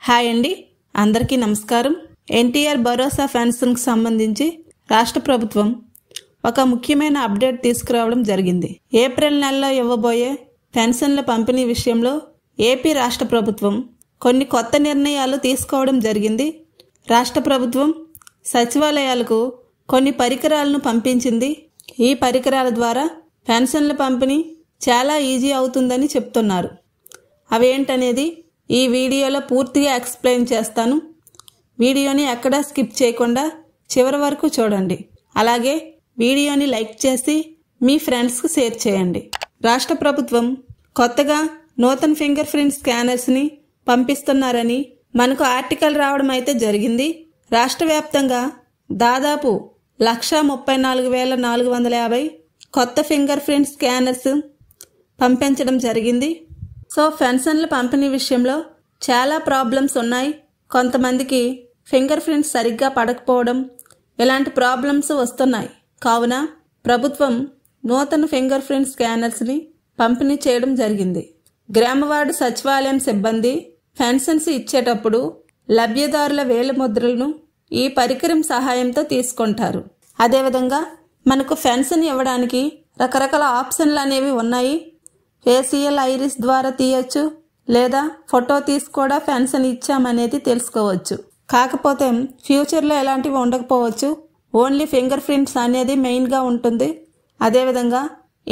Hi అండి, అందరికీ నమస్కారం. ఎన్టీఆర్ భరోసా పెన్షన్కు సంబంధించి రాష్ట్ర ప్రభుత్వం ఒక ముఖ్యమైన అప్డేట్ తీసుకురావడం జరిగింది. ఏప్రిల్ నెలలో ఇవ్వబోయే పెన్షన్ల పంపిణీ విషయంలో ఏపీ రాష్ట్ర ప్రభుత్వం కొన్ని కొత్త నిర్ణయాలు తీసుకోవడం జరిగింది. రాష్ట్ర ప్రభుత్వం సచివాలయాలకు కొన్ని పరికరాలను పంపించింది. ఈ పరికరాల ద్వారా పెన్షన్ల పంపిణీ చాలా ఈజీ అవుతుందని చెప్తున్నారు. అవేంటనేది ఈ వీడియోలో పూర్తిగా ఎక్స్ప్లెయిన్ చేస్తాను. వీడియోని ఎక్కడా స్కిప్ చేయకుండా చివరి వరకు చూడండి. అలాగే వీడియోని లైక్ చేసి మీ ఫ్రెండ్స్కి షేర్ చేయండి. రాష్ట్ర ప్రభుత్వం కొత్తగా నూతన ఫింగర్ ప్రింట్ స్కానర్స్ని పంపిస్తున్నారని మనకు ఆర్టికల్ రావడం అయితే జరిగింది. రాష్ట్ర వ్యాప్తంగా దాదాపు 1,34,450 కొత్త ఫింగర్ ప్రింట్ స్కానర్స్ పంపించడం జరిగింది. సో పెన్షన్ల పంపిణీ విషయంలో చాలా ప్రాబ్లమ్స్ ఉన్నాయి. కొంతమందికి ఫింగర్ ప్రింట్స్ సరిగ్గా పడకపోవడం, ఇలాంటి ప్రాబ్లమ్స్ వస్తున్నాయి. కావున ప్రభుత్వం నూతన ఫింగర్ ప్రింట్ స్కానర్స్ని పంపిణీ చేయడం జరిగింది. గ్రామవార్డు సచివాలయం సిబ్బంది పెన్షన్స్ ఇచ్చేటప్పుడు లబ్ధిదారుల వేలి ముద్రలను ఈ పరికరం సహాయంతో తీసుకుంటారు. అదేవిధంగా మనకు పెన్షన్ ఇవ్వడానికి రకరకాల ఆప్షన్లు అనేవి ఉన్నాయి. ఫేషియల్ ఐరిస్ ద్వారా తీయచ్చు, లేదా ఫోటో తీసి కూడా పెన్షన్ ఇచ్చామనేది తెలుసుకోవచ్చు. కాకపోతే ఫ్యూచర్లో ఎలాంటివి ఉండకపోవచ్చు. ఓన్లీ ఫింగర్ ప్రింట్స్ అనేది మెయిన్గా ఉంటుంది. అదేవిధంగా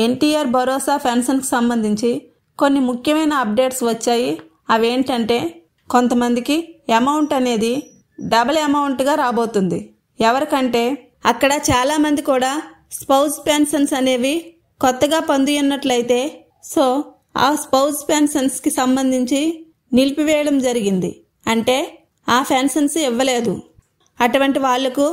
ఎన్టీఆర్ భరోసా పెన్షన్కి సంబంధించి కొన్ని ముఖ్యమైన అప్డేట్స్ వచ్చాయి. అవేంటంటే కొంతమందికి అమౌంట్ అనేది డబుల్ అమౌంట్గా రాబోతుంది. ఎవరికంటే అక్కడ చాలామంది కూడా స్పౌస్ పెన్షన్స్ అనేవి కొత్తగా పొందినట్లయితే సో ఆ స్పౌస్ పెన్షన్స్కి సంబంధించి నిలిపివేయడం జరిగింది. అంటే ఆ పెన్షన్స్ ఇవ్వలేదు. అటువంటి వాళ్లకు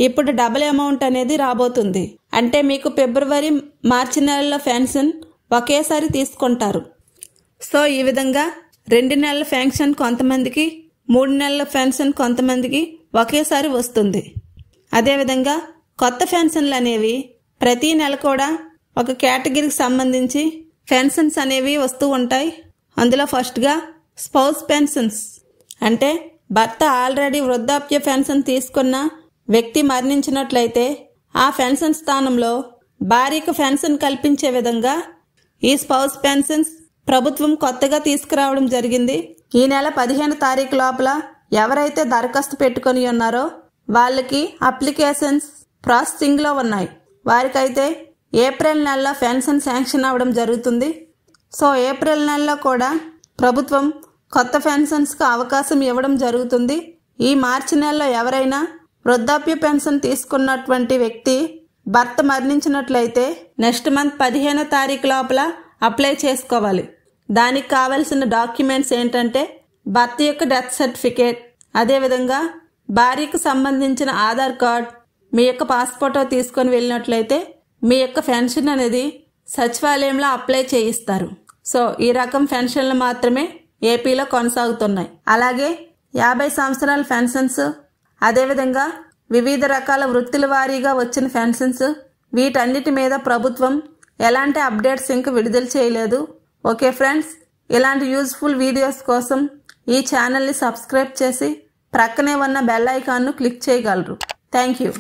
ఇప్పుడు డబుల్ అమౌంట్ అనేది రాబోతుంది. అంటే మీకు ఫిబ్రవరి, మార్చి నెలల్లో పెన్షన్ ఒకేసారి తీసుకుంటారు. సో ఈ విధంగా 2 నెలల పెన్షన్ కొంతమందికి, 3 నెలల పెన్షన్ కొంతమందికి ఒకేసారి వస్తుంది. అదేవిధంగా కొత్త పెన్షన్లు అనేవి ప్రతి నెల కూడా ఒక కేటగిరీకి సంబంధించి పెన్షన్స్ అనేవి వస్తూ ఉంటాయి. అందులో ఫస్ట్గా స్పౌస్ పెన్షన్స్, అంటే భర్త ఆల్రెడీ వృద్ధాప్య పెన్షన్ తీసుకున్న వ్యక్తి మరణించినట్లయితే ఆ పెన్షన్ స్థానంలో భార్యకు పెన్షన్ కల్పించే విధంగా ఈ స్పౌస్ పెన్షన్స్ ప్రభుత్వం కొత్తగా తీసుకురావడం జరిగింది. ఈ నెల 15 తారీఖు లోపల ఎవరైతే దరఖాస్తు పెట్టుకొని ఉన్నారో వాళ్ళకి అప్లికేషన్స్ ప్రాసెసింగ్లో ఉన్నాయి. వారికైతే ఏప్రిల్ నెలలో పెన్షన్ శాంక్షన్ అవ్వడం జరుగుతుంది. సో ఏప్రిల్ నెలలో కూడా ప్రభుత్వం కొత్త పెన్షన్స్కి అవకాశం ఇవ్వడం జరుగుతుంది. ఈ మార్చి నెలలో ఎవరైనా వృద్ధాప్య పెన్షన్ తీసుకున్నటువంటి వ్యక్తి భర్త మరణించినట్లయితే నెక్స్ట్ మంత్ 15 తారీఖు లోపల అప్లై చేసుకోవాలి. దానికి కావాల్సిన డాక్యుమెంట్స్ ఏంటంటే భర్త యొక్క డెత్ సర్టిఫికేట్, అదేవిధంగా భార్యకు సంబంధించిన ఆధార్ కార్డ్, మీ యొక్క పాస్పోర్టో తీసుకొని వెళ్ళినట్లయితే మీ యొక్క పెన్షన్ అనేది సచివాలయంలో అప్లై చేయిస్తారు. సో ఈ రకం పెన్షన్లు మాత్రమే ఏపీలో కొనసాగుతున్నాయి. అలాగే 50 సంవత్సరాల పెన్షన్స్, అదేవిధంగా వివిధ రకాల వృత్తుల వారీగా వచ్చిన పెన్షన్స్, వీటన్నిటి మీద ప్రభుత్వం ఎలాంటి అప్డేట్స్ ఇంకా విడుదల చేయలేదు. ఓకే ఫ్రెండ్స్, ఇలాంటి యూజ్ఫుల్ వీడియోస్ కోసం ఈ ఛానల్ని సబ్స్క్రైబ్ చేసి ప్రక్కనే ఉన్న బెల్ ఐకాన్ను క్లిక్ చేయగలరు. Thank you.